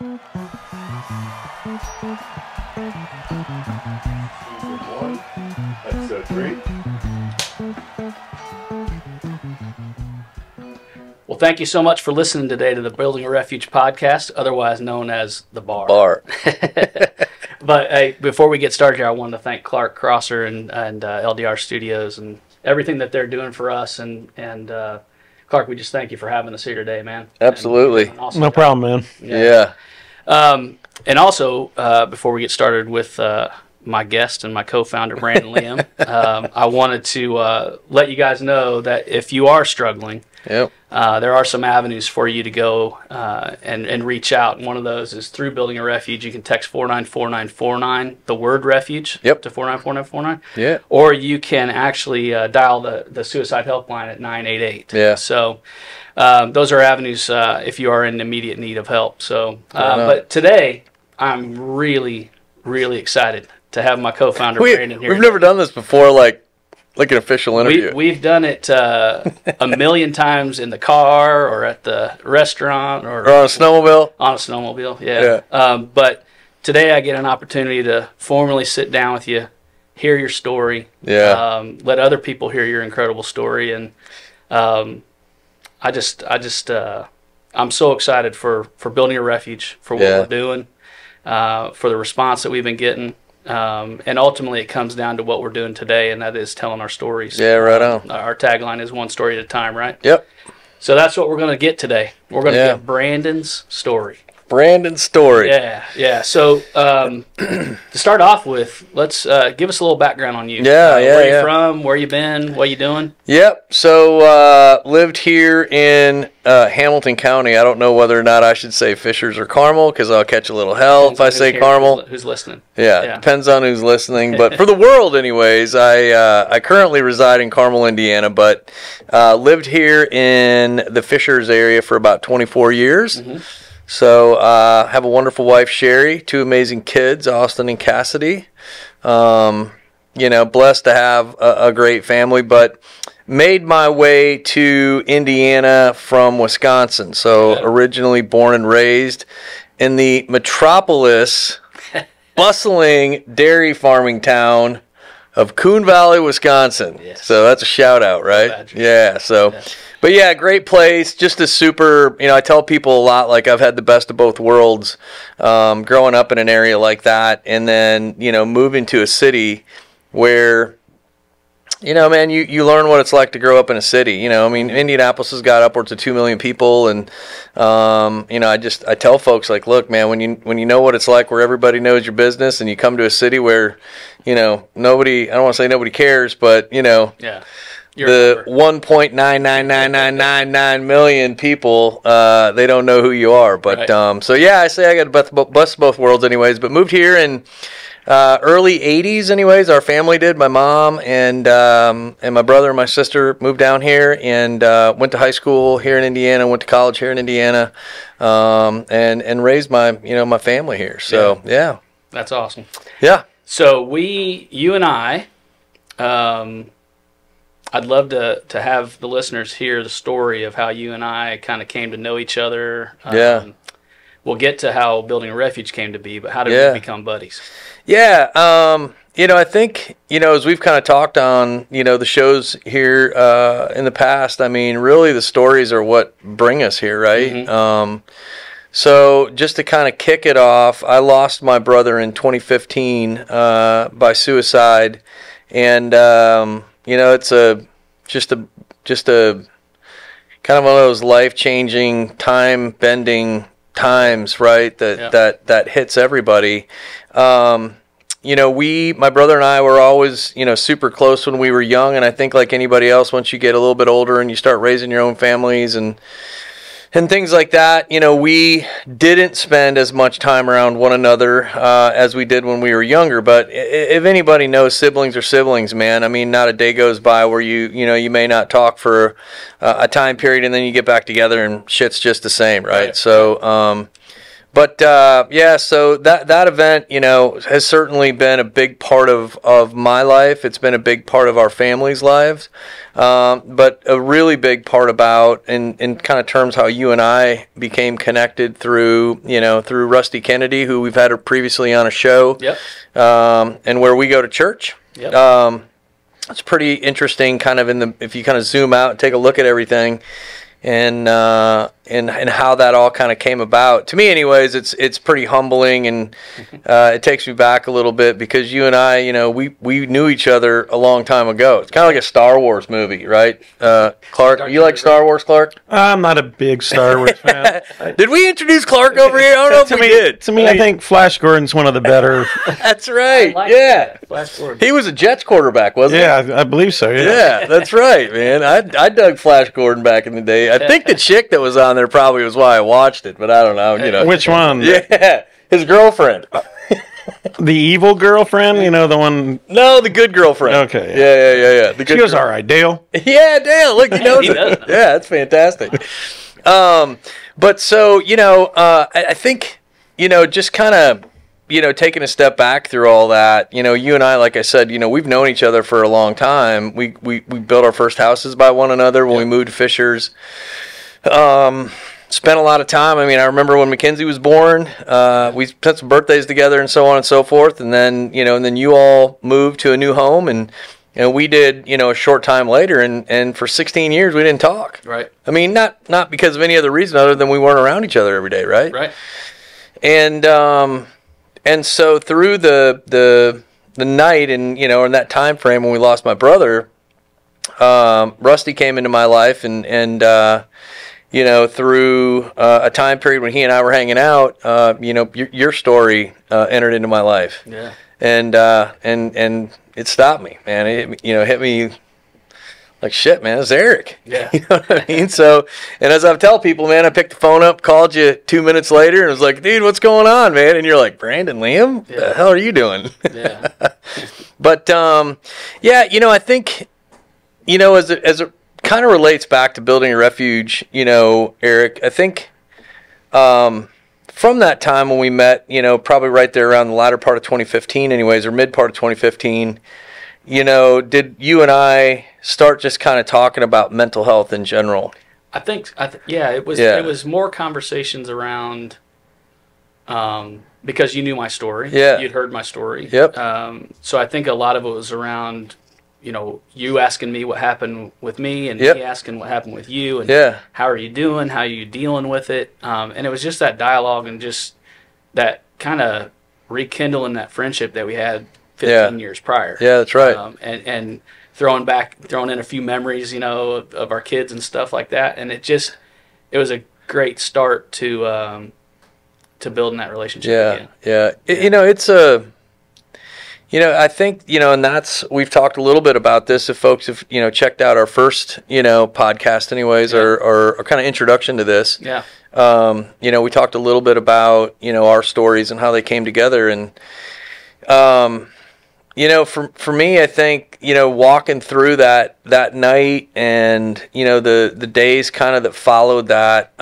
Episode 3. Well, thank you so much for listening today to the Building a Refuge podcast, otherwise known as The Bar. But hey, before we get started here, I wanted to thank Clark Crosser and LDR Studios and everything that they're doing for us. And Clark, we just thank you for having us here today, man. Absolutely. Awesome No problem, man. Yeah. And also, before we get started with my guest and my co-founder, Brandon Leum, I wanted to let you guys know that if you are struggling, Yep. there are some avenues for you to go and reach out. And one of those is through Building a Refuge. You can text 494949, the word refuge, Yep. to 494949. Yeah. Or you can actually dial the suicide helpline at 988. Yeah. So those are avenues if you are in immediate need of help. So, but today I'm really, really excited to have my co-founder Brandon here. We've never done this before, like an official interview. We've done it a million times in the car or at the restaurant or on a snowmobile. On a snowmobile, yeah. But today I get an opportunity to formally sit down with you, hear your story, let other people hear your incredible story, and I'm so excited for Building a Refuge, for what we're doing, for the response that we've been getting. And ultimately it comes down to what we're doing today, and that is telling our stories. Yeah, right on. Our tagline is one story at a time, right? Yep. So that's what we're going to get today. We're going to get Brandon's story. Brandon's story. Yeah. So to start off with, let's give us a little background on you. Where you from? Where you been? What you doing? Yep. So lived here in Hamilton County. I don't know whether or not I should say Fishers or Carmel because I'll catch a little hell if I say Carmel. Who's listening? Yeah, depends on who's listening. But for the world, anyways, I currently reside in Carmel, Indiana, but lived here in the Fishers area for about 24 years. Mm-hmm. So have a wonderful wife, Sherry, 2 amazing kids, Austin and Cassidy. Blessed to have a great family, but made my way to Indiana from Wisconsin. So originally born and raised in the metropolis, bustling dairy farming town of Coon Valley, Wisconsin. Yes. So that's a shout out, right? Yeah. So. Yes. But yeah, great place. Just a super, I tell people a lot, like I've had the best of both worlds growing up in an area like that. And then, moving to a city where, man, you learn what it's like to grow up in a city. Indianapolis has got upwards of 2 million people. And, I tell folks like, look, man, when you know what it's like where everybody knows your business and you come to a city where, nobody, I don't want to say nobody cares, but, the 1.999999 million people, they don't know who you are. But so yeah, I say I got the best of both worlds, anyways. But moved here in early '80s, anyways. Our family did. My mom and my brother and my sister moved down here and went to high school here in Indiana. Went to college here in Indiana, and raised my my family here. So yeah, that's awesome. Yeah. So you and I. I'd love to have the listeners hear the story of how you and I kind of came to know each other. We'll get to how Building a Refuge came to be, but how did we become buddies? Yeah, I think, as we've kind of talked on, the shows here in the past, I mean, really the stories are what bring us here, right? Mm-hmm. So just to kind of kick it off, I lost my brother in 2015 by suicide, and it's just a kind of one of those life-changing, time-bending times, right? That hits everybody. My brother and I were always, super close when we were young, and I think like anybody else, once you get a little bit older and you start raising your own families and things like that, we didn't spend as much time around one another as we did when we were younger. But if anybody knows, siblings are siblings, man. I mean, not a day goes by where you may not talk for a time period and then you get back together and shit's just the same, right? So But yeah, so that event, you know, has certainly been a big part of my life. It's been a big part of our family's lives, but a really big part about in kind of terms how you and I became connected through Rusty Kennedy, who we've had previously on a show, Yep. And where we go to church. Yep. It's pretty interesting, kind of if you kind of zoom out and take a look at everything. And how that all kind of came about. To me, anyways, it's pretty humbling, and it takes me back a little bit because you and I, you know, we knew each other a long time ago. It's kind of like a Star Wars movie, right? Clark, you like Star Wars, Clark? I'm not a big Star Wars fan. Did we introduce Clark over here? I don't know if we did. To me, I think Flash Gordon's one of the better. That's right. Yeah. Flash Gordon. He was a Jets quarterback, wasn't he? Yeah, I believe so. Yeah, that's right, man. I dug Flash Gordon back in the day. I think the chick that was on there probably was why I watched it, but I don't know. You know, Which one? Yeah, his girlfriend. The evil girlfriend, you know, the one. No, the good girlfriend. Okay. Yeah. She was all right, Dale. Yeah, Dale. Look, he knows it. does know. Yeah, that's fantastic. But so, you know, I think, you know, just kind of, you know, taking a step back through all that, you know, you and I, like I said, you know, we've known each other for a long time. We built our first houses by one another when we moved to Fishers. Spent a lot of time. I mean, I remember when Mackenzie was born, we spent some birthdays together and so on and so forth. And then, you know, you all moved to a new home, and we did, you know, a short time later, and for 16 years we didn't talk. Right. I mean, not because of any other reason other than we weren't around each other every day, right? Right. And so through the night, and you know, in that time frame when we lost my brother, Rusty came into my life, and you know, through a time period when he and I were hanging out, you know, your story entered into my life. Yeah. And it stopped me, man. It, you know, hit me like, shit, man, it's Erik. Yeah. You know what I mean? So, and as I've tell people, man, I picked the phone up, called you 2 minutes later, and was like, dude, what's going on, man? And you're like, Brandon Leum? Yeah. The hell are you doing? Yeah. But, yeah, you know, I think, you know, as it kind of relates back to building a refuge, you know, Erik, I think from that time when we met, you know, probably right there around the latter part of 2015 anyways, or mid part of 2015, you know, did you and I start just kind of talking about mental health in general? I think, yeah, it was more conversations around, because you knew my story. Yeah. You'd heard my story. Yep. So I think a lot of it was around, you know, you asking me what happened with me, and Yep. me asking what happened with you, and Yeah. how are you doing, how are you dealing with it, and it was just that dialogue and just that kind of rekindling that friendship that we had 15 years prior. Yeah, that's right. And throwing in a few memories, you know, of our kids and stuff like that, and it was a great start to building that relationship again. Yeah. You know, it's you know, I think, you know, and we've talked a little bit about this. If folks have, you know, checked out our first, you know, podcast anyways, or kind of introduction to this. Yeah. You know, we talked a little bit about, you know, our stories and how they came together. And, you know, for me, I think, you know, walking through that night and, you know, the days kind of that followed that,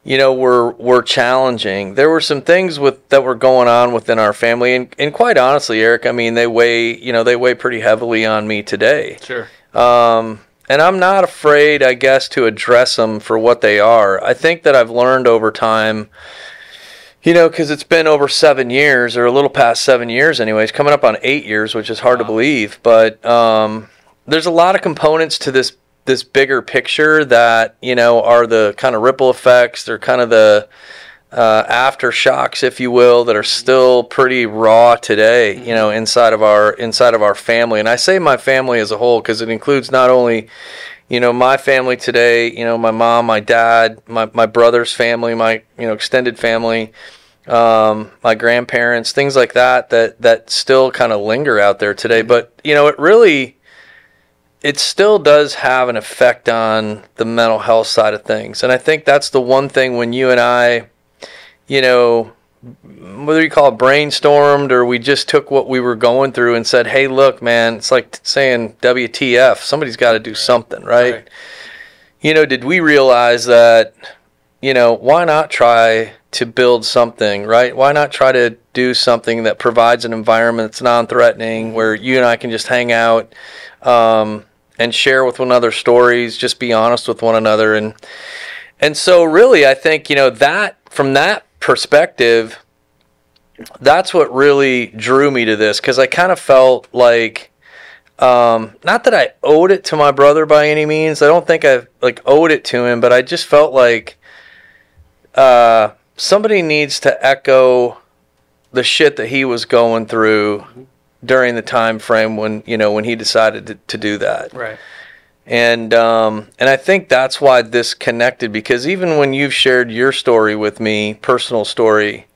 you know, were challenging. There were some things that were going on within our family, and quite honestly, Erik, I mean, they weigh pretty heavily on me today. Sure. And I'm not afraid, I guess, to address them for what they are. I think that I've learned over time, you know, because it's been over 7 years, or a little past 7 years anyways, coming up on 8 years, which is hard to believe. But there's a lot of components to this bigger picture that, you know, are the kind of ripple effects. They're kind of the aftershocks, if you will, that are still pretty raw today, you know, inside of our family. And I say my family as a whole because it includes not only, you know, my family today, you know, my mom, my dad, my brother's family, my, you know, extended family, my grandparents, things like that still kind of linger out there today. But, you know, it still does have an effect on the mental health side of things. And I think that's the one thing when you and I, you know, whether you call it brainstormed or we just took what we were going through and said, hey, look, man, it's like saying WTF, somebody's got to do something, right? You know, did we realize that, you know, why not try to build something, right? Why not try to do something that provides an environment that's non-threatening, where you and I can just hang out and share with one another stories, just be honest with one another. And so really, I think, that from that perspective, that's what really drew me to this, because I kind of felt like, not that I owed it to my brother by any means. I don't think I owed it to him, but I just felt like somebody needs to echo the shit that he was going through during the time frame when he decided to do that. Right. And I think that's why this connected, because even when you've shared your story with me, personal story,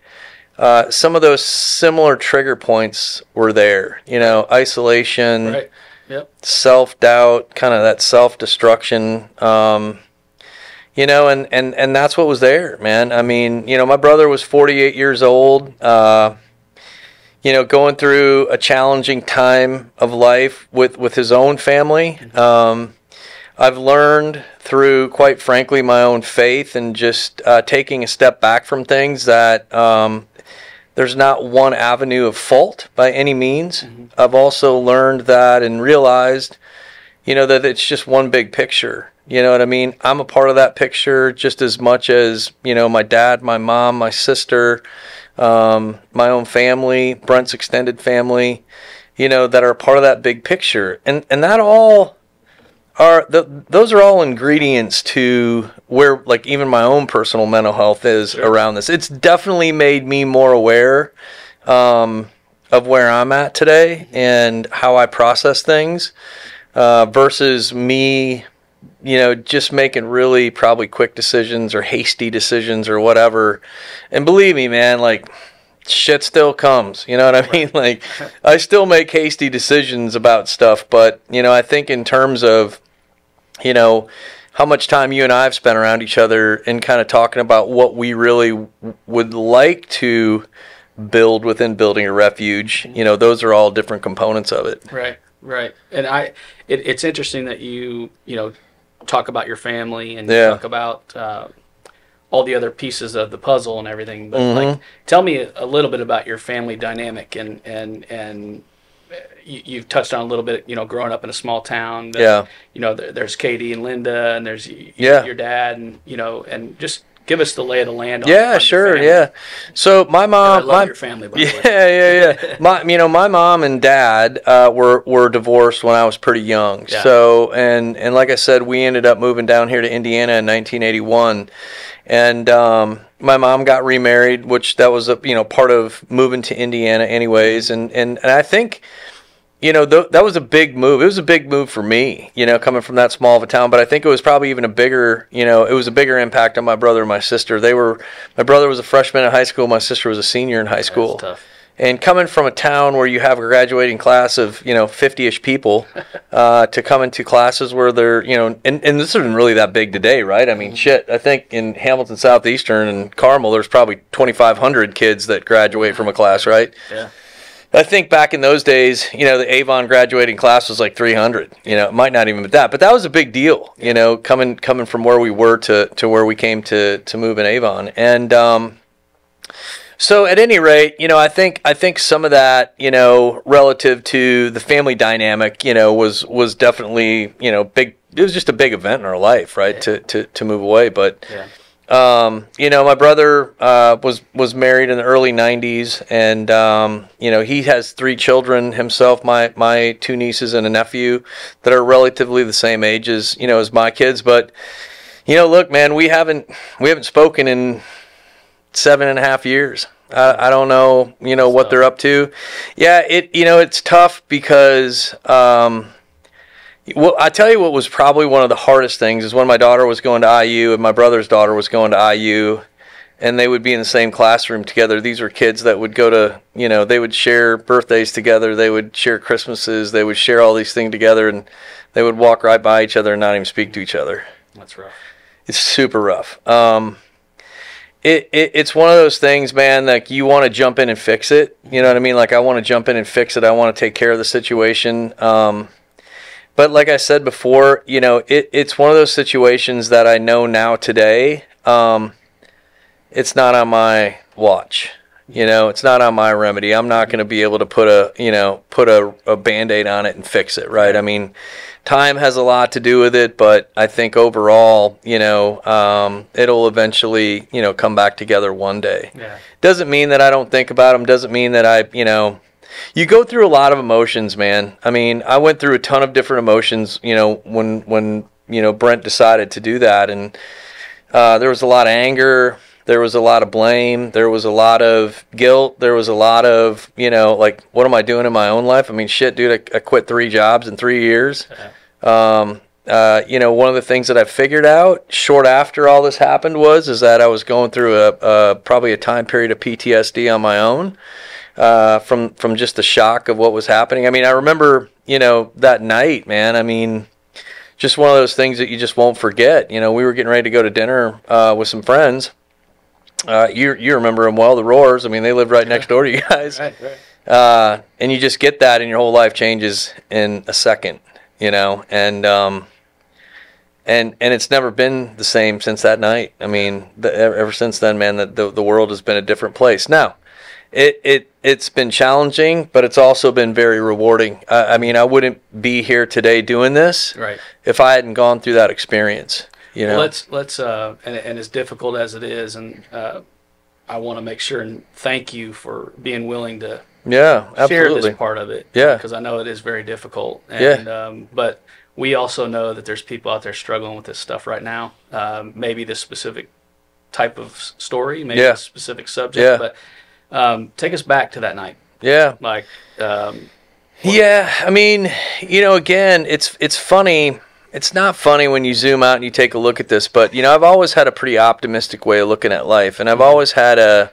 some of those similar trigger points were there. Isolation, right. Yep. Self-doubt, kind of that self-destruction. And that's what was there, man. I mean, my brother was 48 years old, going through a challenging time of life with his own family. I've learned through, quite frankly, my own faith and just taking a step back from things that there's not one avenue of fault by any means. I've also learned that and realized, that it's just one big picture. You know what I mean? I'm a part of that picture just as much as, my dad, my mom, my sister, my own family, Brent's extended family, that are a part of that big picture. And that all those are all ingredients to where, even my own personal mental health is around this. It's definitely made me more aware of where I'm at today and how I process things versus me, just making really probably quick decisions or hasty decisions or whatever. And believe me, man, shit still comes, you know what I mean? I still make hasty decisions about stuff, but, I think in terms of, how much time you and I have spent around each other and kind of talking about what we really would like to build within building a refuge, those are all different components of it. Right. And it's interesting that you talk about your family and you talk about all the other pieces of the puzzle and everything. But tell me a little bit about your family dynamic and you've touched on a little bit, growing up in a small town. There's Katie and Linda, and there's your dad, and and just give us the lay of the land. On Sure, your family. So my mom, I love your family, by the way. Yeah. My mom and dad were divorced when I was pretty young. Yeah. So and like I said, we ended up moving down here to Indiana in 1981, and my mom got remarried, which that was a part of moving to Indiana, anyways, and I think. That was a big move. It was a big move for me, coming from that small of a town. But I think it was probably even a bigger, it was a bigger impact on my brother and my sister. My brother was a freshman in high school. My sister was a senior in high school. That's tough. And coming from a town where you have a graduating class of, 50-ish people, to come into classes where they're, and this isn't really that big today, right? I mean, shit, I think in Hamilton Southeastern and Carmel, there's probably 2,500 kids that graduate from a class, right? Yeah. I think back in those days, the Avon graduating class was 300. It might not even be that, but that was a big deal. Coming from where we were to where we came to move in Avon, and so at any rate, I think some of that, relative to the family dynamic, was definitely big. It was just a big event in our life, right? To move away, but. Yeah. My brother was married in the early 90s, and he has 3 children himself, my 2 nieces and a nephew that are relatively the same age as my kids. But look, man, we haven't spoken in 7.5 years. I don't know what they're up to. Yeah, it's tough because well, I tell you what was probably one of the hardest things is when my daughter was going to IU and my brother's daughter was going to IU, and they would be in the same classroom together. These were kids that would go to, they would share birthdays together, they would share Christmases, they would share all these things together, and they would walk right by each other and not even speak to each other. That's rough. It's super rough. It's one of those things, man, you want to jump in and fix it. You know what I mean? I want to jump in and fix it. I want to take care of the situation. But like I said before, it's one of those situations that I know now today, it's not on my watch. You know, it's not on my remedy. I'm not going to be able to put a Band-Aid on it and fix it, right? I mean, time has a lot to do with it, but I think overall, it'll eventually, come back together one day. Yeah. Doesn't mean that I don't think about them. Doesn't mean that you go through a lot of emotions, man. I mean, I went through a ton of different emotions, when Brent decided to do that. And there was a lot of anger. There was a lot of blame. There was a lot of guilt. There was a lot of, like, what am I doing in my own life? I mean, shit, dude, I quit 3 jobs in 3 years. One of the things that I figured out short after all this happened is that I was going through probably a time period of PTSD on my own, from just the shock of what was happening. I mean, I remember, that night, man, I mean, just one of those things that you just won't forget. We were getting ready to go to dinner with some friends. You remember them well, the Roars. I mean, they lived right next door to you guys. Right. And you just get that, and your whole life changes in a second, and it's never been the same since that night. I mean, ever since then, man, the world has been a different place. Now, it's been challenging, but it's also been very rewarding. I mean, I wouldn't be here today doing this if I hadn't gone through that experience. Well, let's and as difficult as it is, and I want to make sure and thank you for being willing to share this part of it. Yeah, because I know it is very difficult. And, but we also know that there's people out there struggling with this stuff right now. Maybe this specific type of story, maybe a specific subject. But take us back to that night. Yeah, like. I mean, again, it's funny. It's not funny when you zoom out and you take a look at this, but I've always had a pretty optimistic way of looking at life, and I've always had a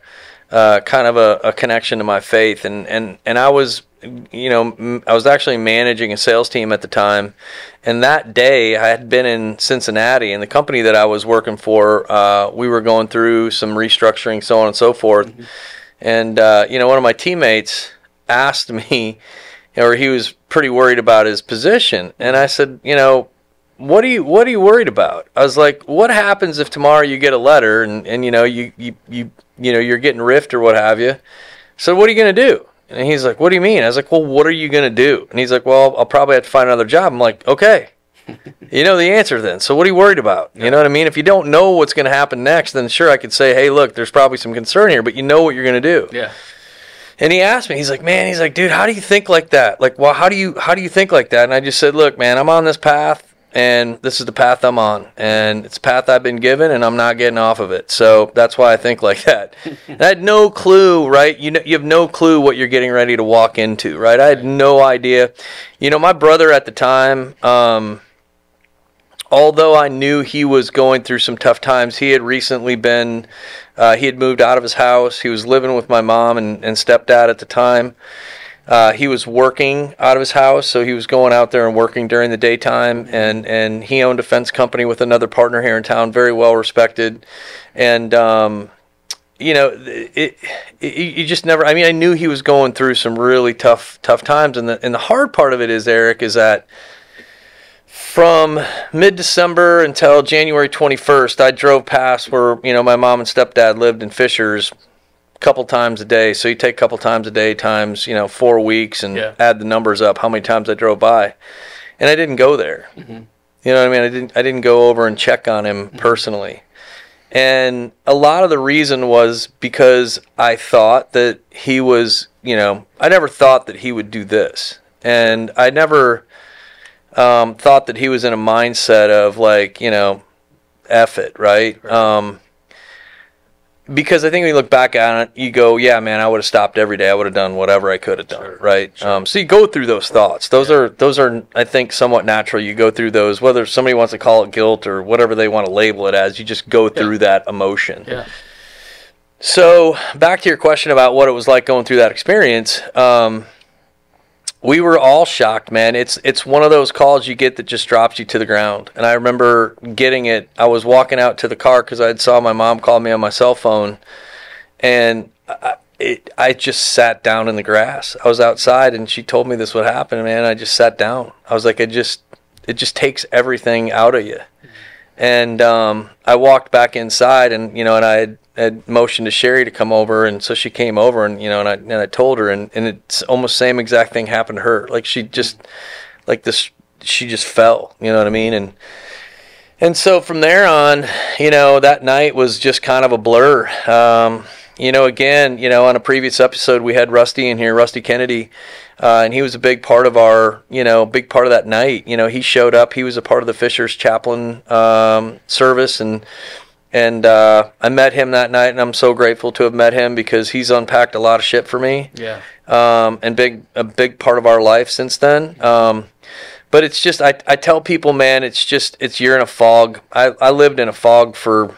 kind of a connection to my faith, and I was I was actually managing a sales team at the time, and that day I had been in Cincinnati, and the company that I was working for, we were going through some restructuring, so on and so forth, and one of my teammates asked me, or he was pretty worried about his position, and I said, what are you worried about? I was like, what happens if tomorrow you get a letter and you're getting riffed or what have you? So what are you going to do? And he's like, what do you mean? I was like, well, what are you going to do? And he's like, well, I'll probably have to find another job. I'm like, okay, you know the answer then. So what are you worried about? You know what I mean? If you don't know what's going to happen next, then sure, I could say, hey, look, there's probably some concern here, but you know what you're going to do. Yeah. And he asked me, he's like, dude, how do you think like that? Like, well, how do you think like that? And I just said, look, man, I'm on this path. And this is the path I'm on, and it's a path I've been given, and I'm not getting off of it. So that's why I think like that. And I had no clue, right? You have no clue what you're getting ready to walk into, right? I had no idea. My brother at the time, although I knew he was going through some tough times, he had recently been, he had moved out of his house. He was living with my mom and stepdad at the time. He was working out of his house, so he was going out there and working during the daytime, and he owned a fence company with another partner here in town, very well respected. And, you just never, I mean, I knew he was going through some really tough times. And the hard part of it is, Erik, is that from mid-December until January 21st, I drove past where, my mom and stepdad lived in Fishers, couple times a day. So you take a couple times a day times 4 weeks and add the numbers up how many times I drove by, and I didn't go there. You know what I mean? I didn't go over and check on him personally, and a lot of the reason was because I thought that he was I never thought that he would do this, and I never thought that he was in a mindset of like F it, right? Because I think when you look back at it, you go, yeah, man, I would have stopped every day. I would have done whatever I could have done, right? Sure. So you go through those thoughts. Those are, I think, somewhat natural. You go through those, whether somebody wants to call it guilt or whatever they want to label it as. You just go through that emotion. Yeah. So back to your question about what it was like going through that experience. We were all shocked, man. It's one of those calls you get that just drops you to the ground. And I remember getting it. I was walking out to the car because I saw my mom call me on my cell phone, and I just sat down in the grass. I was outside, and she told me this would happen, man. I just sat down. I was like, it just takes everything out of you. And I walked back inside, and and I had motioned to Sherry to come over, and so she came over, and and I told her, and it's almost same exact thing happened to her. Like she just she just fell. You know what I mean? And so from there on, that night was just kind of a blur. Again, on a previous episode, we had Rusty in here, Rusty Kennedy, and he was a big part of our, big part of that night. He showed up. He was a part of the Fisher's chaplain service, and I met him that night, and I'm so grateful to have met him because he's unpacked a lot of shit for me. Yeah. And a big part of our life since then. But it's just, I tell people, man, you're in a fog. I lived in a fog for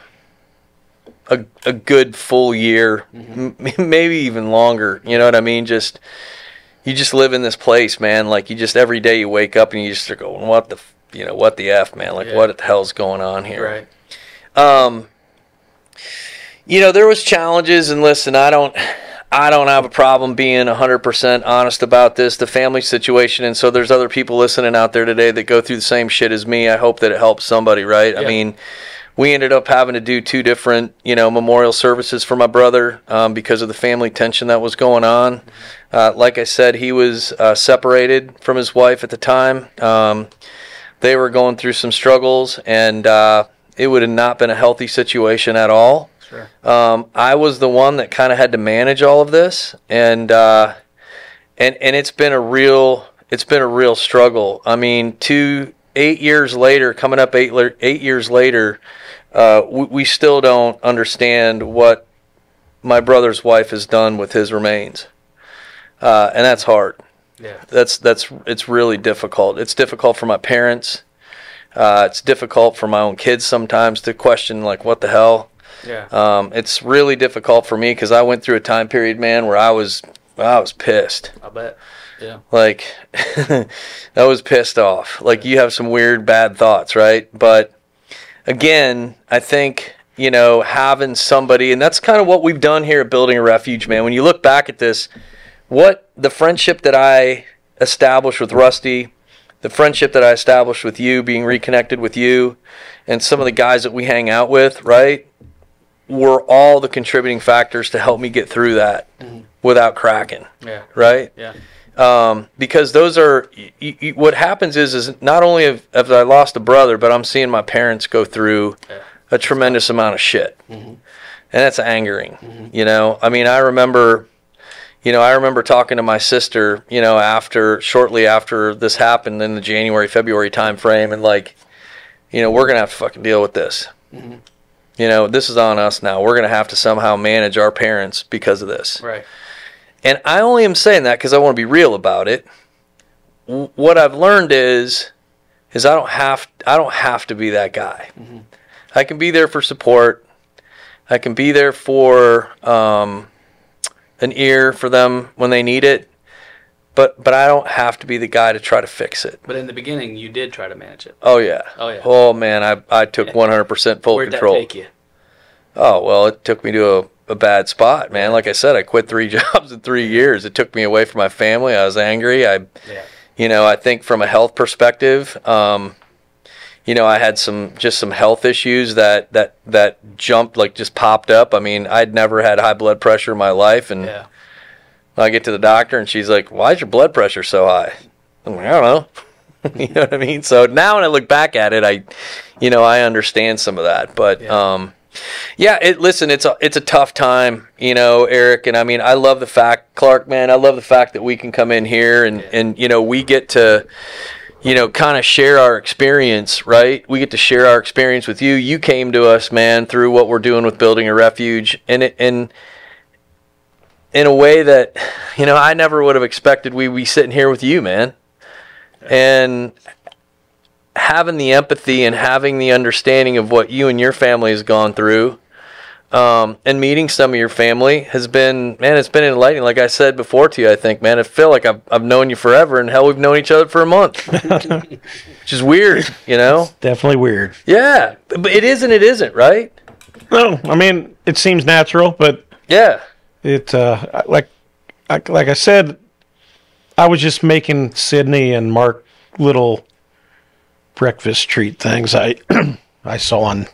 a good full year, maybe even longer. You know what I mean? You just live in this place, man. Like every day you wake up and you just are going, what the F, man? Like what the hell's going on here? Right. There was challenges, and listen, I don't have a problem being 100% honest about this, the family situation, and so there's other people listening out there today that go through the same shit as me. I hope that it helps somebody, right? Yeah. I mean, we ended up having to do 2 different, memorial services for my brother because of the family tension that was going on. Like I said, he was separated from his wife at the time. They were going through some struggles, and it would have not been a healthy situation at all. Sure. I was the one that kind of had to manage all of this, and it's been a real struggle. I mean, 8 years later, coming up 8 years later, we still don't understand what my brother's wife has done with his remains, and that's hard. Yeah. It's really difficult. It's difficult for my parents. It's difficult for my own kids sometimes to question, like, what the hell. Yeah. It's really difficult for me because I went through a time period, man, where I was pissed. I bet. Yeah. Like, I was pissed off. Like, you have some weird, bad thoughts, right? But again, I think, having somebody, and that's kind of what we've done here at Building a Refuge, man. When you look back at this, what the friendship that I established with Rusty, the friendship that I established with you, being reconnected with you, and some of the guys that we hang out with, right, were all the contributing factors to help me get through that without cracking. Yeah. Right? Yeah. Because those are, what happens is not only have I lost a brother, but I'm seeing my parents go through a tremendous amount of shit. And that's angering, I mean, I remember talking to my sister, shortly after this happened in the January, February time frame, and like, we're going to have to fucking deal with this. This is on us now. We're going to have to somehow manage our parents because of this. Right. And I only am saying that because I want to be real about it. What I've learned is I don't have to be that guy. I can be there for support. I can be there for an ear for them when they need it. But I don't have to be the guy to try to fix it. But in the beginning, you did try to manage it. Oh yeah. Oh yeah. Oh man, I took 100% full control. Where'd that take you? Oh well, it took me to a bad spot, man. Like I said, I quit 3 jobs in 3 years. It took me away from my family. I was angry. I think from a health perspective, I had some health issues that jumped, like just popped up. I mean, I'd never had high blood pressure in my life, and I get to the doctor and she's like, "Why is your blood pressure so high?" I'm like, "I don't know." You know what I mean? So now when I look back at it, I understand some of that, but listen, it's a tough time, Erik, and I mean, I love the fact, Clark, man, I love the fact that we can come in here and we get to, kind of share our experience, right? We get to share our experience with you. You came to us, man, through what we're doing with Building a Refuge, and in a way that, I never would have expected we'd be sitting here with you, man. And having the empathy and having the understanding of what you and your family has gone through, and meeting some of your family has been, man, it's been enlightening. Like I said before to you, I think, man, I feel like I've known you forever, and hell, we've known each other for a month, which is weird, It's definitely weird. Yeah, but it is and it isn't, right? No, I mean, it seems natural, but yeah, it like I said, I was just making Sydney and Mark little breakfast treat things. I saw on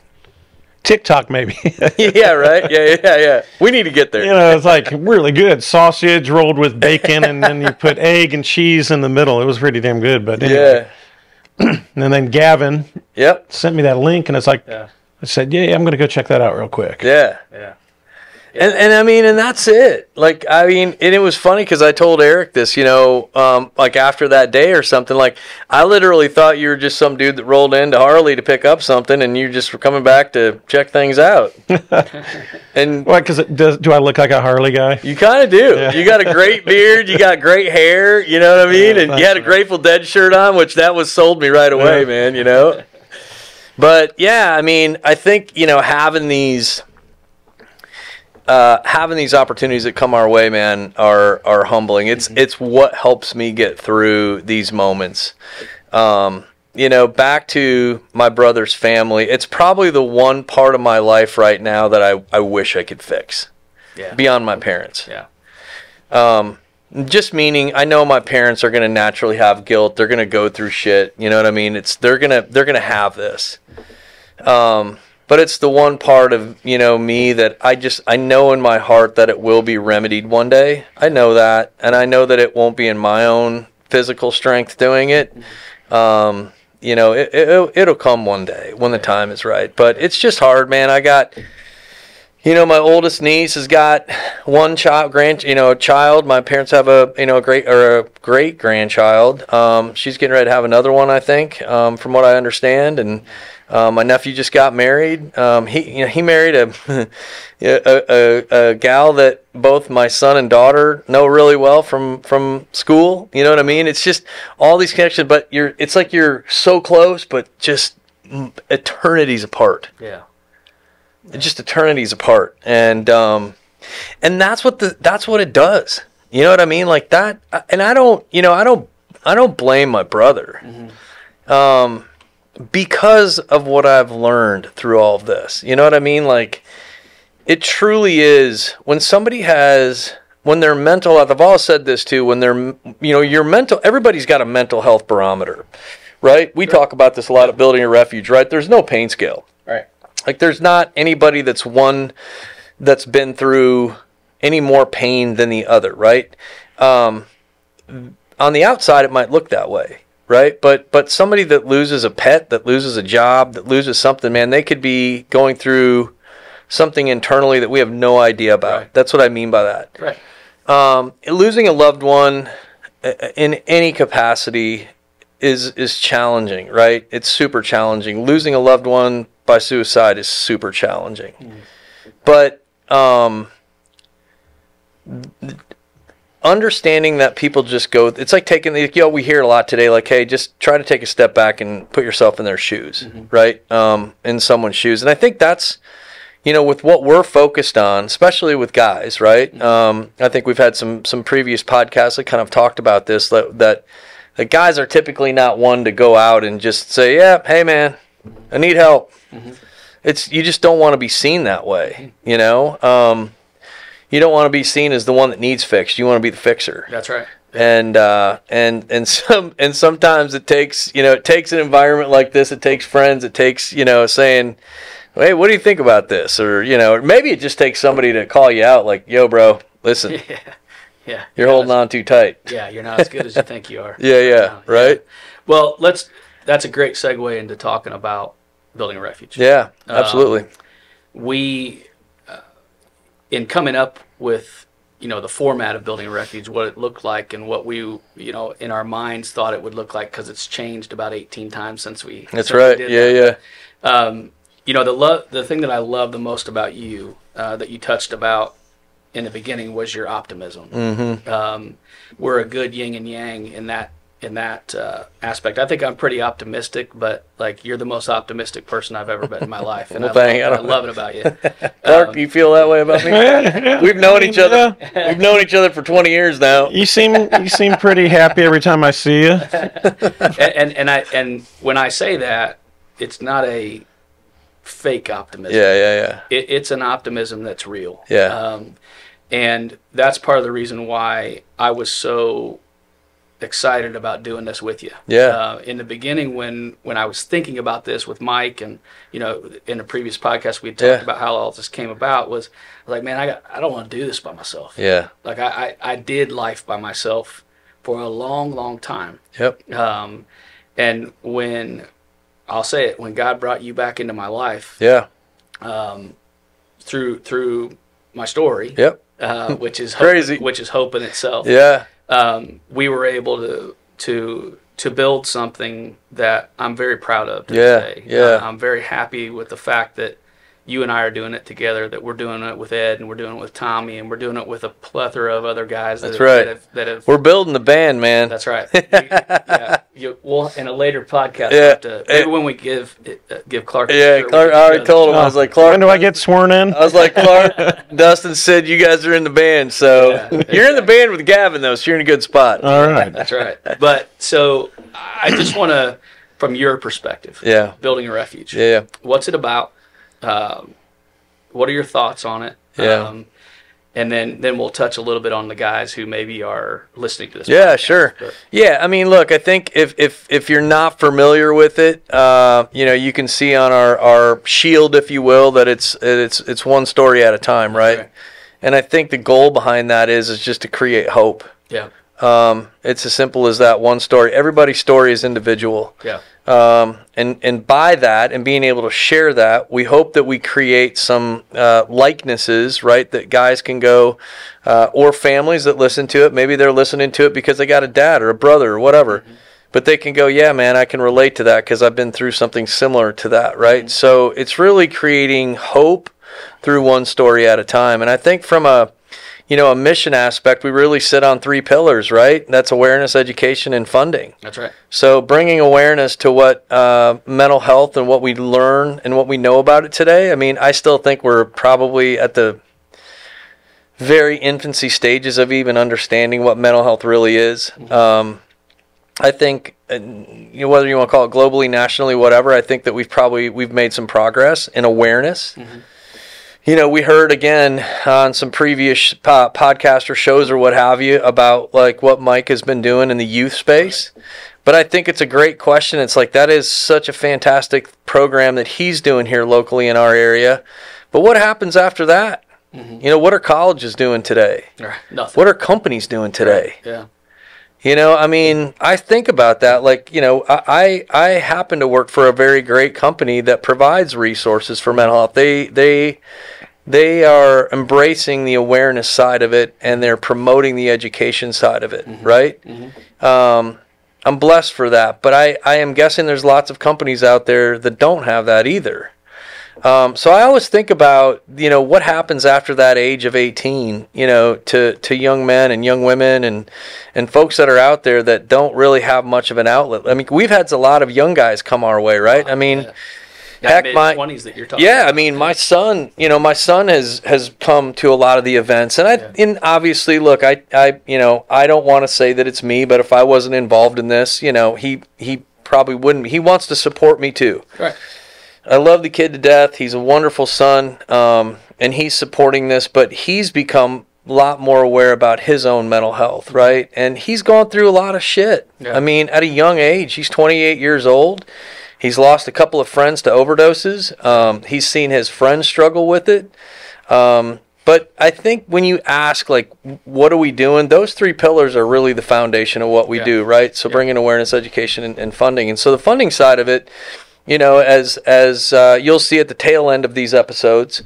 TikTok maybe. Yeah, right. Yeah. We need to get there. You know, it's like really good sausage rolled with bacon, and then you put egg and cheese in the middle. It was pretty damn good. But anyway. And then Gavin sent me that link, and it's like, I said, I'm going to go check that out real quick. Yeah. And I mean, and that's it. Like, I mean, and it was funny because I told Erik this, you know, like after that day or something, like I literally thought you were just some dude that rolled into Harley to pick up something, and you just were coming back to check things out. And why? Because do I look like a Harley guy? You kind of do. Yeah. You got a great beard. You got great hair. You know what I mean? And you had a Grateful Dead shirt on, which that was sold me right away, man. You know. But yeah, I mean, I think, you know, having these opportunities that come our way, man, are humbling. It's what helps me get through these moments. You know, back to my brother's family, it's probably the one part of my life right now that I wish I could fix. Beyond my parents. Just meaning, I know my parents are going to naturally have guilt. They're going to go through shit. You know what I mean? They're gonna have this. But it's the one part of, you know, me that I know in my heart that it will be remedied one day. I know that, and I know that it won't be in my own physical strength doing it. You know, it'll come one day when the time is right. But it's just hard, man. I got, you know, my oldest niece has got one child. My parents have a great grandchild. She's getting ready to have another one, I think, from what I understand, and. My nephew just got married. He married a gal that both my son and daughter know really well from school. You know what I mean? It's just all these connections, but it's like you're so close, but just eternities apart. Just eternities apart, and that's what it does. You know what I mean? Like that, and I don't blame my brother. Because of what I've learned through all of this. You know what I mean? Like, it truly is, when their mental health, I've always said this too, when they're, you know, everybody's got a mental health barometer, right? We talk about this a lot at Building a Refuge, right? There's no pain scale. Right. Like, there's not anybody that's been through any more pain than the other, right? On the outside, it might look that way. Right, but somebody that loses a pet, that loses a job, that loses something, man, they could be going through something internally that we have no idea about. Right. That's what I mean by that. Right. Losing a loved one in any capacity is challenging, right? It's super challenging. Losing a loved one by suicide is super challenging. But understanding that people just go, it's like we hear a lot today, like, hey, just try to take a step back and put yourself in their shoes, right? In someone's shoes. And I think that's, you know, with what we're focused on, especially with guys, right? I think we've had some previous podcasts that kind of talked about this, that guys are typically not one to go out and just say, yeah, hey man, I need help. You just don't want to be seen that way, you know? You don't want to be seen as the one that needs fixed. You want to be the fixer. That's right. And sometimes it takes an environment like this. It takes friends. It takes, you know, saying, hey, what do you think about this? Or, you know, maybe it just takes somebody to call you out, like, yo, bro, listen. Yeah. You're holding on too tight. Yeah, you're not as good as you think you are. Yeah, right? Well, that's a great segue into talking about Building a Refuge. Yeah, absolutely. In coming up with, you know, the format of Building a Refuge, what it looked like and what we, you know, in our minds thought it would look like, because it's changed about 18 times since we That's right. did that. You know, the thing that I love the most about you, that you touched about in the beginning, was your optimism. We're a good yin and yang in that aspect. I think I'm pretty optimistic, but like, you're the most optimistic person I've ever met in my life, and I love it about you. Clark, do you feel that way about me? Yeah. We've known each other. We've known each other for 20 years now. You seem pretty happy every time I see you. and when I say that, it's not a fake optimism. Yeah. It's an optimism that's real. Yeah. And that's part of the reason why I was so excited about doing this with you. Yeah. In the beginning, when I was thinking about this with Mike, and in the previous podcast we had talked about how all this came about, was like, man, I don't want to do this by myself. Yeah. Like I did life by myself for a long time. Yep. And when I'll say it, when God brought you back into my life, through my story, which is crazy, which is hope in itself. Yeah. We were able to build something that I'm very proud of today. Yeah. I'm very happy with the fact that you and I are doing it together, that we're doing it with Ed, and we're doing it with Tommy, and we're doing it with a plethora of other guys. That have we're building the band, man. That's right. Well, in a later podcast, maybe when we give Clark. Yeah, Clark. I already told him. I was like, Clark, when do I get sworn in? I was like, Clark. Dustin said you guys are in the band, so you're in the band with Gavin, though. So you're in a good spot. All right. That's right. But so I just want to, from your perspective, building a refuge. Yeah. What's it about? What are your thoughts on it? Yeah. And then we'll touch a little bit on the guys who maybe are listening to this. Yeah, podcast. Sure. But, yeah, I mean, look, I think if you're not familiar with it, you can see on our shield, if you will, that it's one story at a time, right? Okay. And I think the goal behind that is just to create hope. Yeah. It's as simple as that. One story. Everybody's story is individual. Yeah. And by that and being able to share that, we hope that we create some likenesses, right, that guys can go, or families that listen to it. Maybe they're listening to it because they got a dad or a brother or whatever. Mm-hmm. But they can go, yeah, man, I can relate to that because I've been through something similar to that, right? Mm-hmm. So it's really creating hope through one story at a time. And I think from a mission aspect, we really sit on 3 pillars, right? That's awareness, education, and funding. That's right. So bringing awareness to what mental health and what we learn and what we know about it today. I mean, I still think we're probably at the very infancy stages of even understanding what mental health really is. Mm-hmm. I think, whether you want to call it globally, nationally, whatever, I think that we've made some progress in awareness. Mm-hmm. We heard again on some previous podcast or shows or what have you about like what Mike has been doing in the youth space. But I think it's a great question. It's like that is such a fantastic program that he's doing here locally in our area. But what happens after that? Mm-hmm. What are colleges doing today? Nothing. What are companies doing today? Yeah. I mean, I think about that. Like, I happen to work for a very great company that provides resources for mental health. They are embracing the awareness side of it, and they're promoting the education side of it, mm-hmm. right? Mm-hmm. I'm blessed for that, but I am guessing there's lots of companies out there that don't have that either. So I always think about, what happens after that age of 18, to young men and young women and folks that are out there that don't really have much of an outlet. I mean, we've had a lot of young guys come our way, right? I mean, heck, mid-20s that you're talking about. I mean, my son has come to a lot of the events, and obviously, look, I don't want to say that it's me, but if I wasn't involved in this, he probably wouldn't. He wants to support me too. Right. I love the kid to death. He's a wonderful son, and he's supporting this, but he's become a lot more aware about his own mental health, right? And he's gone through a lot of shit. Yeah. I mean, at a young age, he's 28 years old. He's lost a couple of friends to overdoses. He's seen his friends struggle with it. But I think when you ask, like, what are we doing? Those 3 pillars are really the foundation of what we do, right? So bringing awareness, education, and funding. And so the funding side of it, as you'll see at the tail end of these episodes,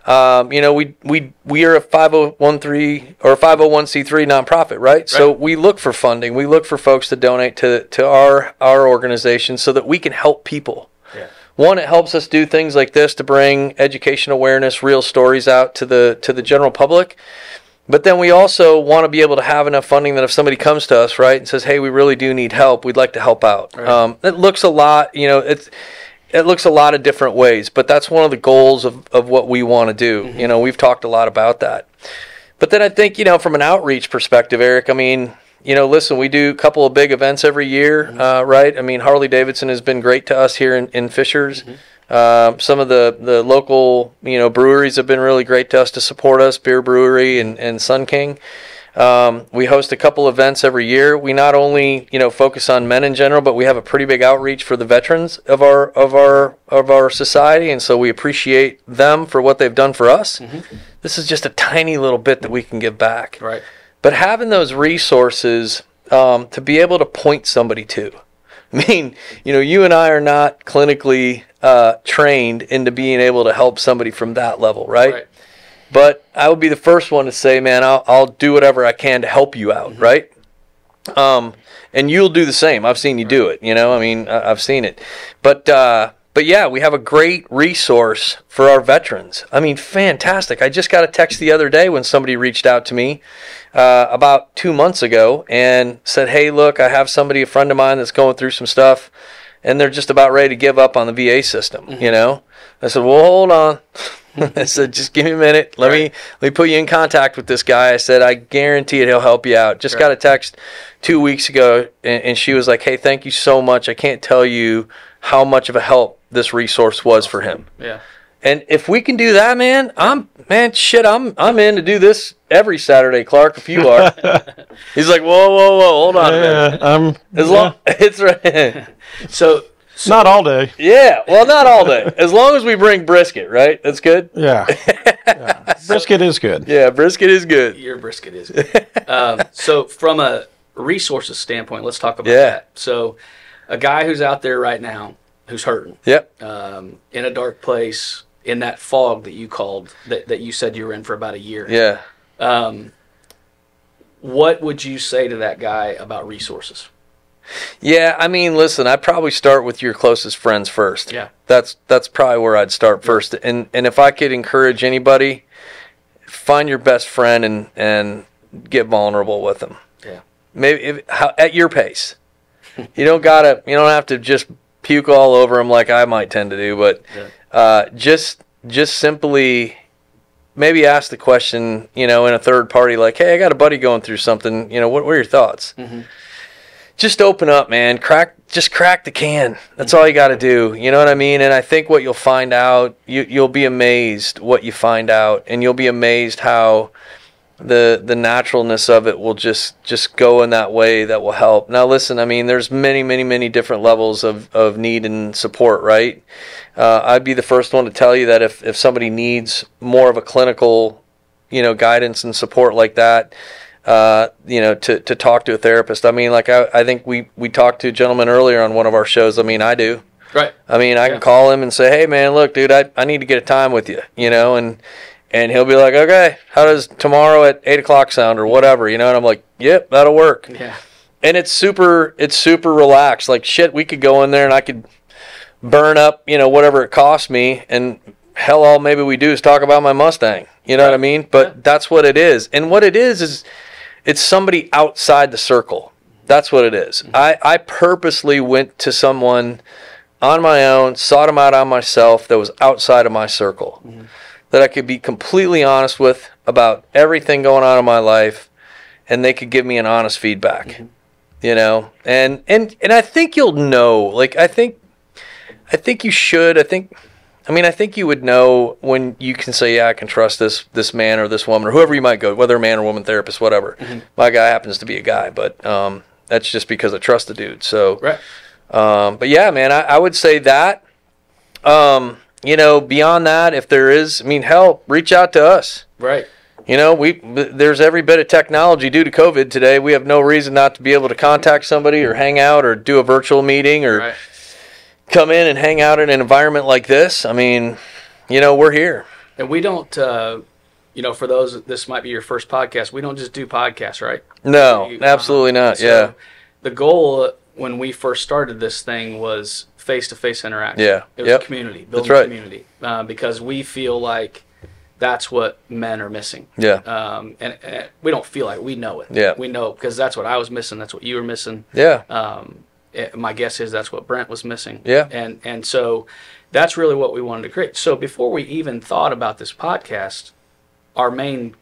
we are a 501c3 nonprofit, right? So we look for funding. We look for folks to donate to our organization so that we can help people. Yeah. One, it helps us do things like this to bring education awareness, real stories out to the general public. But then we also want to be able to have enough funding that if somebody comes to us, right, and says, hey, we really do need help, we'd like to help out. Right. It looks a lot, it looks a lot of different ways, but that's one of the goals of what we want to do. Mm-hmm. We've talked a lot about that. But then I think, from an outreach perspective, Erik, I mean, listen, we do a couple of big events every year, mm-hmm. Right? I mean, Harley Davidson has been great to us here in Fishers. Mm-hmm. Some of the local, breweries have been really great to us to support us, Beer Brewery and Sun King. We host a couple events every year. We not only, focus on men in general, but we have a pretty big outreach for the veterans of our society, and so we appreciate them for what they've done for us. Mm-hmm. This is just a tiny little bit that we can give back. Right. But having those resources to be able to point somebody to. I mean, you and I are not clinically trained into being able to help somebody from that level, right? But I would be the first one to say, man, I'll do whatever I can to help you out, mm-hmm. right? And you'll do the same. I've seen you do it, I mean, I've seen it. But yeah, we have a great resource for our veterans. I mean, fantastic. I just got a text the other day when somebody reached out to me about 2 months ago and said, hey, look, I have a friend of mine that's going through some stuff, and they're just about ready to give up on the VA system, mm-hmm. I said, well, hold on. I said, just give me a minute. Let me put you in contact with this guy. I said, I guarantee it, he'll help you out. Just got a text 2 weeks ago, and she was like, hey, thank you so much. I can't tell you how much of a help this resource was for him. Yeah. And if we can do that, man, I'm in to do this every Saturday, Clark, if you are. He's like, whoa, hold on a minute. It's right. So not all day. Yeah, well, not all day. As long as we bring brisket, right? That's good? Yeah. Brisket is good. Yeah, brisket is good. Your brisket is good. So from a resources standpoint, let's talk about that. So a guy who's out there right now who's hurting. Yep. In a dark place, in that fog that you called, that you said you were in for about a year. Yeah. What would you say to that guy about resources? Yeah, I mean, listen, I'd probably start with your closest friends first. Yeah. That's probably where I'd start first. And if I could encourage anybody, find your best friend and get vulnerable with them. Yeah. Maybe at your pace. You don't have to just puke all over them like I might tend to do, but just simply maybe ask the question, in a third party, like, hey, I got a buddy going through something, what are your thoughts? Mm-hmm. Just open up, man. Crack the can. That's all you got to do. You know what I mean? And I think what you'll find out, you'll be amazed what you find out, and you'll be amazed how the naturalness of it will just go in that way that will help. Now, listen, I mean, there's many different levels of need and support, right? I'd be the first one to tell you that if somebody needs more of a clinical, guidance and support like that, to talk to a therapist. I mean, like I think we talked to a gentleman earlier on one of our shows. I mean, I do. Right. I mean, I can call him and say, hey, man, look, dude, I need to get a time with you, and he'll be like, okay, how does tomorrow at 8 o'clock sound or whatever, and I'm like, yep, that'll work. Yeah. And it's super relaxed. Like, shit, we could go in there and I could burn up, whatever it costs me, and hell, all maybe we do is talk about my Mustang. You know what I mean? But that's what it is. And what it is it's somebody outside the circle. That's what it is. Mm-hmm. I purposely went to someone on my own, sought him out on myself that was outside of my circle, mm-hmm. that I could be completely honest with about everything going on in my life, and they could give me an honest feedback. Mm-hmm. And I think you'll know. Like, I think you should. I think you would know when you can say, yeah, I can trust this man or this woman or whoever you might go, whether a man or woman therapist, whatever. Mm-hmm. My guy happens to be a guy, but that's just because I trust the dude. So, right. But yeah, man, I would say that. Beyond that, if there is, hell, reach out to us. Right. There's every bit of technology due to COVID today. We have no reason not to be able to contact somebody or hang out or do a virtual meeting or come in and hang out in an environment like this. I mean, we're here. And we don't, for those, this might be your first podcast, we don't just do podcasts, right? No, absolutely not. So the goal when we first started this thing was face-to-face interaction. Yeah. It was community, building community. Because we feel like that's what men are missing. Yeah. And we don't feel like, we know it. Yeah. We know, because that's what I was missing. That's what you were missing. Yeah. My guess is that's what Brent was missing. Yeah. And so that's really what we wanted to create. So before we even thought about this podcast, our main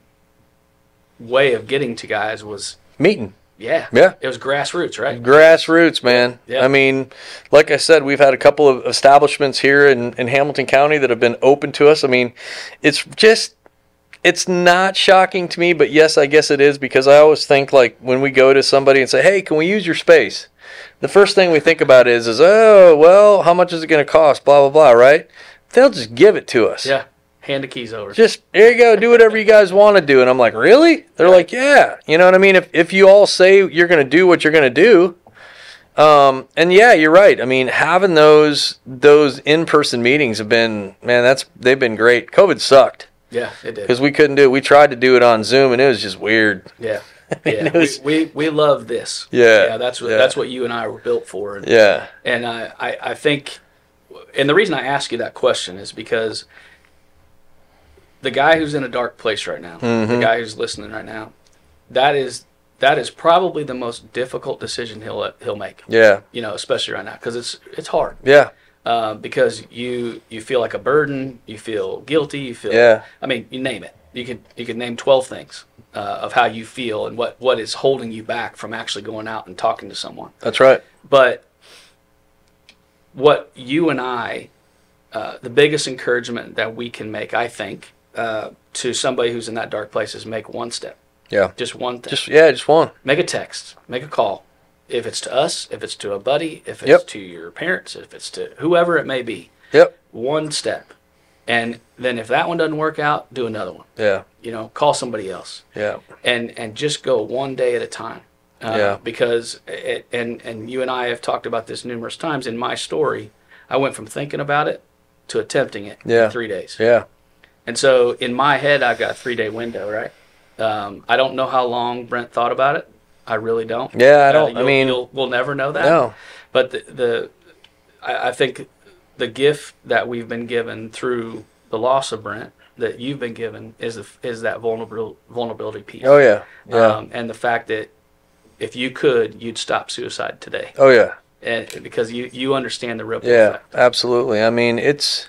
way of getting to guys was meeting. Yeah. Yeah. It was grassroots, right? Grassroots, man. Yeah. I mean, like I said, we've had a couple of establishments here in Hamilton County that have been open to us. I mean, it's just It's not shocking to me, but yes, I guess it is, because I always think, like, when we go to somebody and say, hey, can we use your space? The first thing we think about is oh, well, how much is it going to cost? Blah, blah, blah, right? They'll just give it to us. Yeah. Hand the keys over. Just, there you go, do whatever you guys want to do. And I'm like, really? They're like, yeah. You know what I mean? If you all say you're going to do what you're going to do, and yeah, you're right. I mean, having those in-person meetings have been, man, they've been great. COVID sucked. Yeah, it did. Because we couldn't do it. We tried to do it on Zoom, and it was just weird. Yeah. Yeah, we love this. Yeah. That's what you and I were built for. And, yeah. And I think, and the reason I ask you that question is because the guy who's in a dark place right now, the guy who's listening right now, that is probably the most difficult decision he'll make. Yeah. You know, especially right now, because it's hard. Yeah. Because you feel like a burden, you feel guilty, you feel. Yeah. I mean, you name it. You could name 12 things of how you feel and what is holding you back from actually going out and talking to someone. That's right. But what you and I, the biggest encouragement that we can make, I think, to somebody who's in that dark place is make one step. Yeah. Just one thing. Just one. Make a text. Make a call. If it's to us, if it's to a buddy, if it's to your parents, if it's to whoever it may be. Yep. One step. And then if that one doesn't work out, do another one. Yeah. You know, call somebody else. Yeah. And just go one day at a time. Because and you and I have talked about this numerous times. In my story, I went from thinking about it to attempting it in 3 days. Yeah. And so in my head, I've got a 3-day window, right? I don't know how long Brent thought about it. I really don't. Yeah, I don't. We'll never know that. No. But I think the gift that we've been given through the loss of Brent, that you've been given, is that vulnerability piece. Oh yeah. Yeah. And the fact that if you could, you'd stop suicide today. Oh yeah. And because you understand the ripple effect. Yeah, absolutely. I mean, it's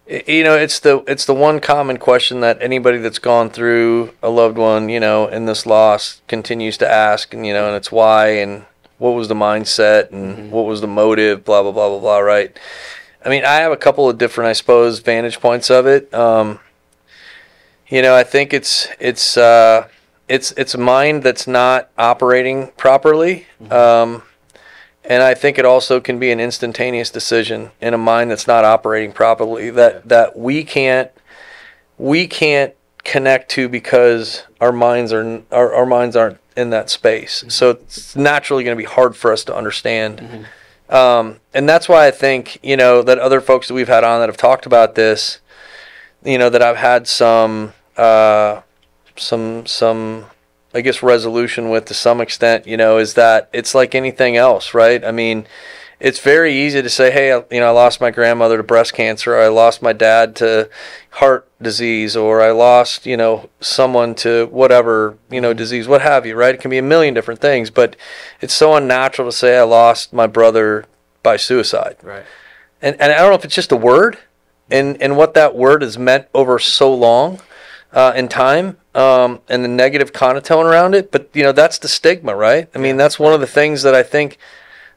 the one common question that anybody that's gone through a loved one, in this loss continues to ask, and and it's why, and what was the mindset, and what was the motive, blah blah blah blah blah, right? I mean, I have a couple of different, I suppose, vantage points of it. I think it's a mind that's not operating properly. And I think it also can be an instantaneous decision in a mind that's not operating properly that we can't connect to because our minds aren't in that space. So it's naturally going to be hard for us to understand. And that's why I think that other folks that we've had on that have talked about this, that I've had some I guess resolution with to some extent, is that it's like anything else, right? I mean, it's very easy to say, hey, I lost my grandmother to breast cancer, or I lost my dad to heart disease, or I lost, someone to whatever, disease, what have you, right? It can be a million different things, but it's so unnatural to say I lost my brother by suicide. Right. And I don't know if it's just a word and what that word has meant over so long in time. And the negative connotation around it, but that's the stigma, right? I mean, that's one of the things that I think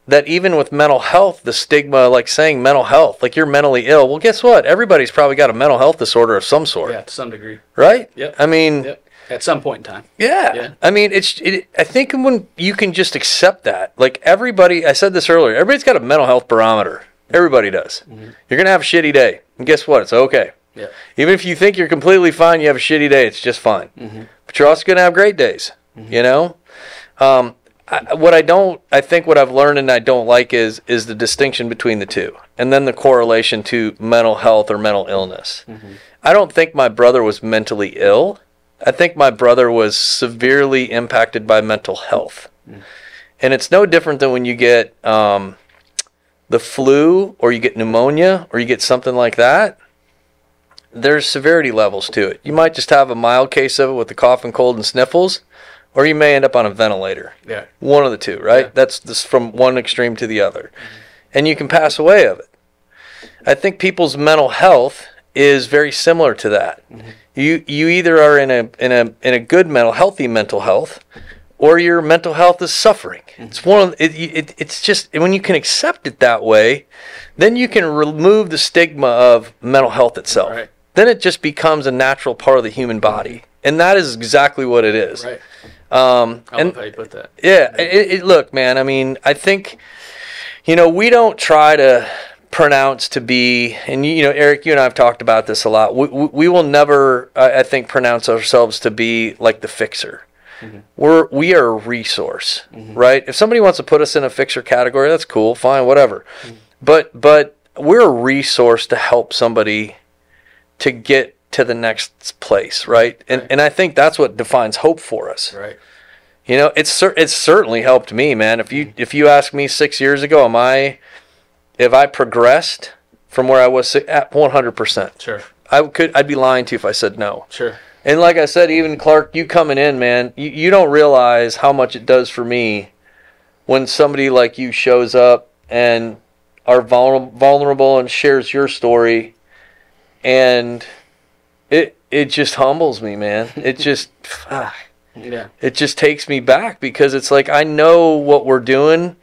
that even with mental health, the stigma, like saying mental health, like you're mentally ill. Well, guess what? Everybody's probably got a mental health disorder of some sort. Yeah, to some degree. Right? Yep. I mean, yep. At some point in time. Yeah. I mean, I think when you can just accept that, like everybody, I said this earlier, everybody's got a mental health barometer. Everybody does. You're going to have a shitty day. And guess what? It's okay. Yeah. Even if you think you're completely fine, you have a shitty day, it's just fine. But you're also going to have great days, I think what I've learned and I don't like is the distinction between the two, and then the correlation to mental health or mental illness. I don't think my brother was mentally ill. I think my brother was severely impacted by mental health. And it's no different than when you get the flu, or you get pneumonia, or you get something like that. There's severity levels to it. You might just have a mild case of it with the cough and cold and sniffles, or you may end up on a ventilator. Yeah. One of the two, right? Yeah. That's just from one extreme to the other. And you can pass away of it. I think people's mental health is very similar to that. You either are in a good healthy mental health, or your mental health is suffering. It's it's just when you can accept it that way, then you can remove the stigma of mental health itself. Right. then it just becomes a natural part of the human body. And that is exactly what it is. Right. I love how you put that. Yeah. Look, man, I mean, I think, we don't try to pronounce to be, and Erik, you and I have talked about this a lot. We will never, I think, pronounce ourselves to be like the fixer. Mm-hmm. We are a resource, right? If somebody wants to put us in a fixer category, that's cool, fine, whatever. Mm-hmm. But we're a resource to help somebody to get to the next place, right? And I think that's what defines hope for us. Right. It's certainly helped me, man. If you asked me 6 years ago, if I progressed from where I was at 100%. Sure. I'd be lying to you if I said no. Sure. And like I said, even Clark, you coming in, man, you don't realize how much it does for me when somebody like you shows up and are vulnerable and shares your story, and it just humbles me, man. It just it just takes me back, because it's like I know what we're doing,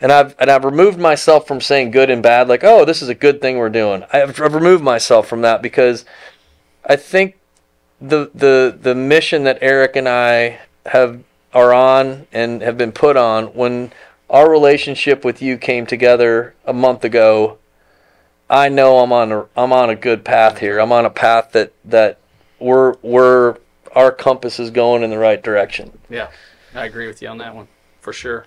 and I've removed myself from saying good and bad, like, oh, this is a good thing we're doing. I've removed myself from that, because I think the mission that Erik and I are on and have been put on, when our relationship with you came together a month ago, I know I'm on a good path here. I'm on a path that our compass is going in the right direction. Yeah, I agree with you on that one for sure.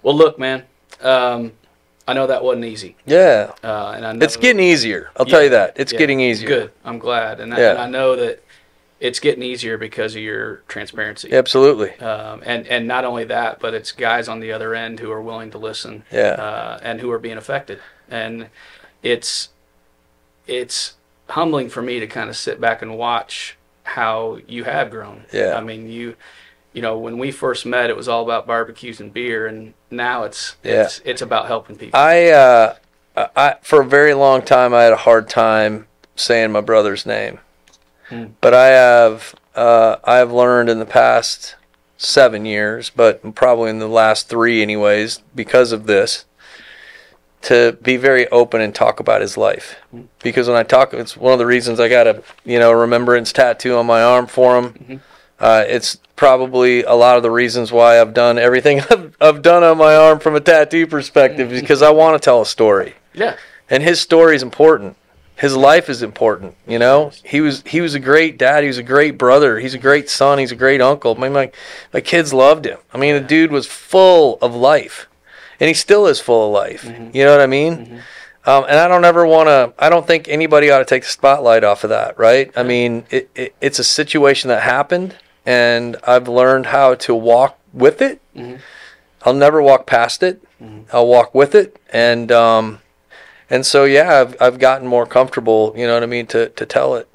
Well, look, man, I know that wasn't easy. Yeah, and I know it's getting easier. I'll tell you that it's getting easier. Good. I'm glad, and I know that it's getting easier because of your transparency. Absolutely. And not only that, but it's guys on the other end who are willing to listen. And who are being affected. And it's humbling for me to kind of sit back and watch how you have grown. Yeah. I mean, when we first met, it was all about barbecues and beer, and now it's about helping people. I for a very long time I had a hard time saying my brother's name. But I have learned in the past 7 years, but probably in the last 3 anyways, because of this, to be very open and talk about his life. Because when I talk, it's one of the reasons I got a remembrance tattoo on my arm for him. It's probably a lot of the reasons why I've done everything I've done on my arm from a tattoo perspective, because I want to tell a story. Yeah. And his story is important. His life is important, He was a great dad. He was a great brother. He's a great son. He's a great uncle. My kids loved him. I mean, the dude was full of life, and he still is full of life. You know what I mean? And I don't think anybody ought to take the spotlight off of that, right? I mean, it's a situation that happened, and I've learned how to walk with it. I'll never walk past it. I'll walk with it, and so, I've gotten more comfortable, you know what I mean, to tell it.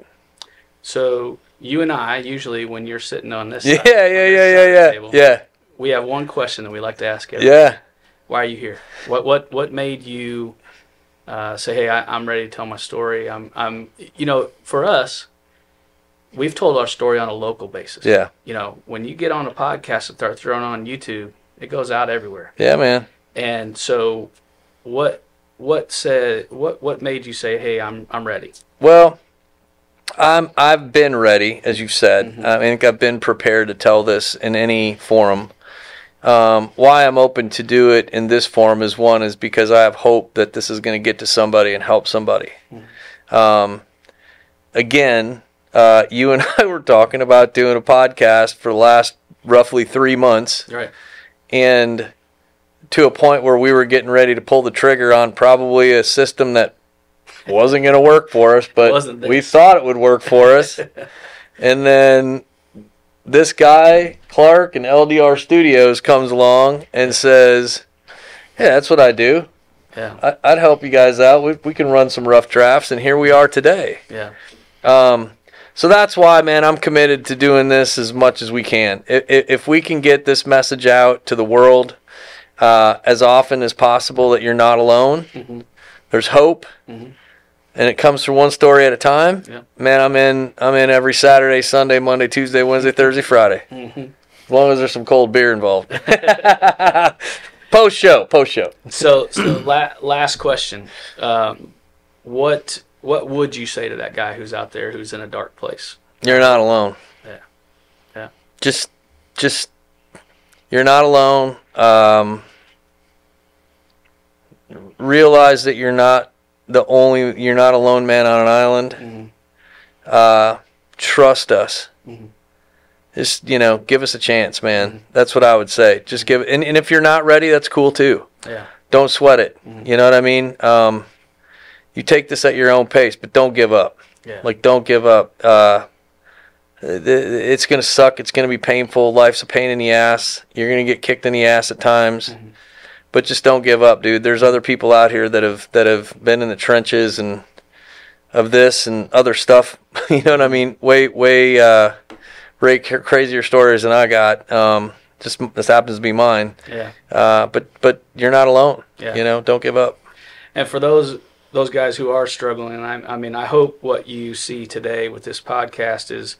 So you and I, usually when you're sitting on this side, table, we have one question that we like to ask everyone. Yeah. Why are you here? What made you say, hey, I'm ready to tell my story? For us, we've told our story on a local basis. Yeah. When you get on a podcast and start throwing on YouTube, it goes out everywhere. Yeah, man. And so what made you say, hey, I'm ready? Well, I've been ready, as you said. I think I've been prepared to tell this in any forum. Why I'm open to do it in this forum is because I have hope that this is going to get to somebody and help somebody. Again, you and I were talking about doing a podcast for the last roughly 3 months. Right. And to a point where we were getting ready to pull the trigger on probably a system that wasn't going to work for us, but we thought it would work for us. And then this guy, Clark, and LDR Studios comes along and says, yeah, that's what I do. Yeah. I'd help you guys out. We can run some rough drafts, and here we are today. Yeah. So that's why, man, I'm committed to doing this as much as we can. If we can get this message out to the world as often as possible that you're not alone, there's hope, and it comes through one story at a time. Yeah. Man, I'm in every Saturday, Sunday, Monday, Tuesday, Wednesday, Thursday, Friday. As long as there's some cold beer involved. Post show. So last question. What what would you say to that guy who's out there who's in a dark place? You're not alone. Yeah. Just you're not alone. Realize that you're not a lone man on an island. Mm-hmm. Trust us. Mm-hmm. Just, give us a chance, man. Mm-hmm. That's what I would say. Just give it. And if you're not ready, that's cool too. Yeah. Don't sweat it. Mm-hmm. You know what I mean? You take this at your own pace, but don't give up. Yeah. Like, don't give up. It's going to suck. It's going to be painful. Life's a pain in the ass. You're going to get kicked in the ass at times. Mm-hmm. But just don't give up, dude. There's other people out here that have been in the trenches and of this and other stuff. You know what I mean? Way crazier stories than I got. Just this happens to be mine. Yeah. But you're not alone. Yeah. Don't give up. And for those guys who are struggling, I mean, I hope what you see today with this podcast is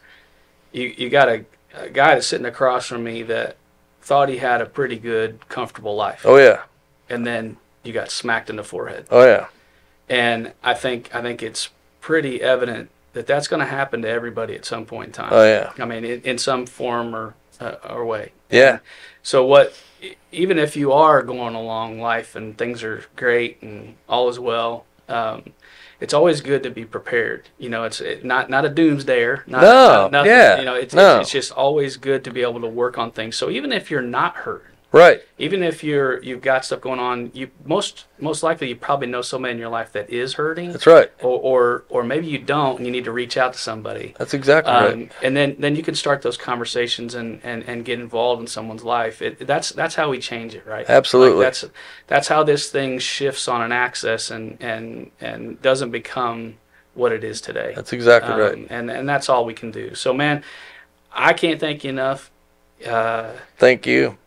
you got a guy that's sitting across from me that thought he had a pretty good, comfortable life. Oh yeah. And then you got smacked in the forehead. Oh yeah. And I think it's pretty evident that that's going to happen to everybody at some point in time. Oh yeah. I mean, in some form or way. Yeah. And so even if you are going along life and things are great and all is well, it's always good to be prepared. It's not a doomsdayer. Nothing, yeah. It's just always good to be able to work on things. So even if you're not hurt, right? Even if you've got stuff going on, you most likely you probably know somebody in your life that is hurting. That's right. Or maybe you don't, and you need to reach out to somebody. That's exactly right. And then you can start those conversations and get involved in someone's life. That's how we change it, right? Absolutely. Like that's how this thing shifts on an axis and doesn't become what it is today. That's exactly right. And that's all we can do. So man, I can't thank you enough. Thank you.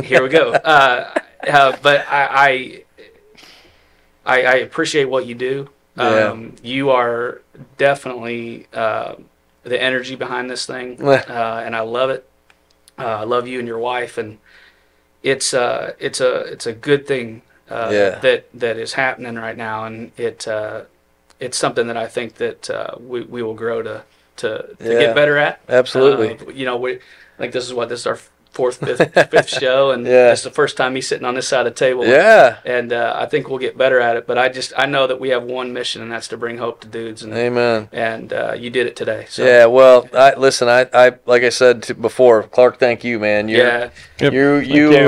Here we go. But I appreciate what you do. You are definitely the energy behind this thing, and I love it. I love you and your wife, and it's a good thing that is happening right now, and it's something that I think that we will grow to get better at. Absolutely. I think this is our fourth, fifth show, and it's the first time he's sitting on this side of the table. Yeah. And I think we'll get better at it. But I know that we have one mission, and that's to bring hope to dudes. And, amen. And you did it today. So. Yeah. Well, I like I said before, Clark. Thank you, man. You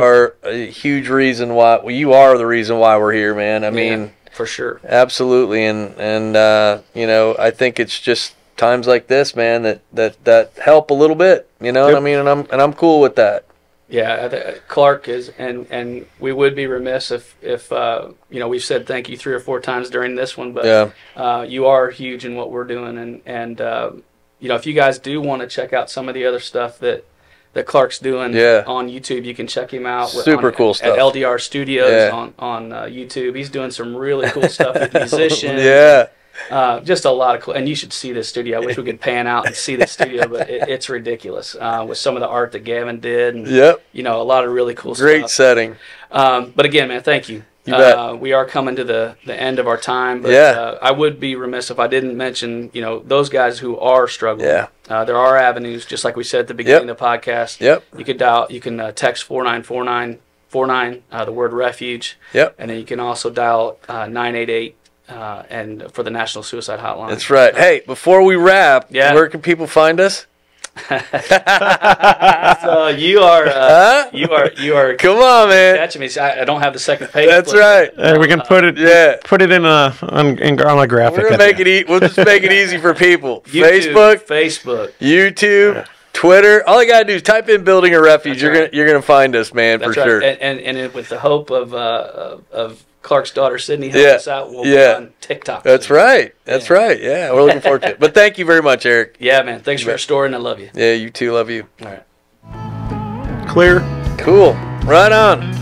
are a huge reason why. Well, you are the reason why we're here, man. I mean, for sure. Absolutely. And I think it's just times like this, man, that help a little bit. You know what I mean? And I'm cool with that. Yeah, Clark is, and we would be remiss if we've said thank you 3 or 4 times during this one, but you are huge in what we're doing, and if you guys do want to check out some of the other stuff that Clark's doing on YouTube, you can check him out. Super cool stuff at LDR Studios on YouTube. He's doing some really cool stuff with musicians. Just a lot of cool, and you should see this studio. I wish we could pan out and see this studio, but it's ridiculous with some of the art that Gavin did. And, a lot of really cool stuff. Great setting. But again, man, thank you. You bet. We are coming to the end of our time, but I would be remiss if I didn't mention, those guys who are struggling. There are avenues, just like we said at the beginning of the podcast. You can text 494949, the word refuge. And then you can also dial 988. And for the National Suicide Hotline. That's right. Hey, before we wrap, where can people find us? So you are. Come on, man. Catching me. I don't have the second page. That's right. We can put it. Put it on a graphic. We'll just make it easy for people. YouTube, Facebook, YouTube, Twitter. All you gotta do is type in "Building a Refuge." You're gonna find us, man, for sure. And with the hope of Clark's daughter Sydney helping us out, we'll be on TikTok. That's right. That's right. Yeah, we're looking forward to it. But thank you very much, Erik. Yeah, man. Thanks for your story, and I love you. Yeah, you too. Love you. All right. Clear. Cool. Right on.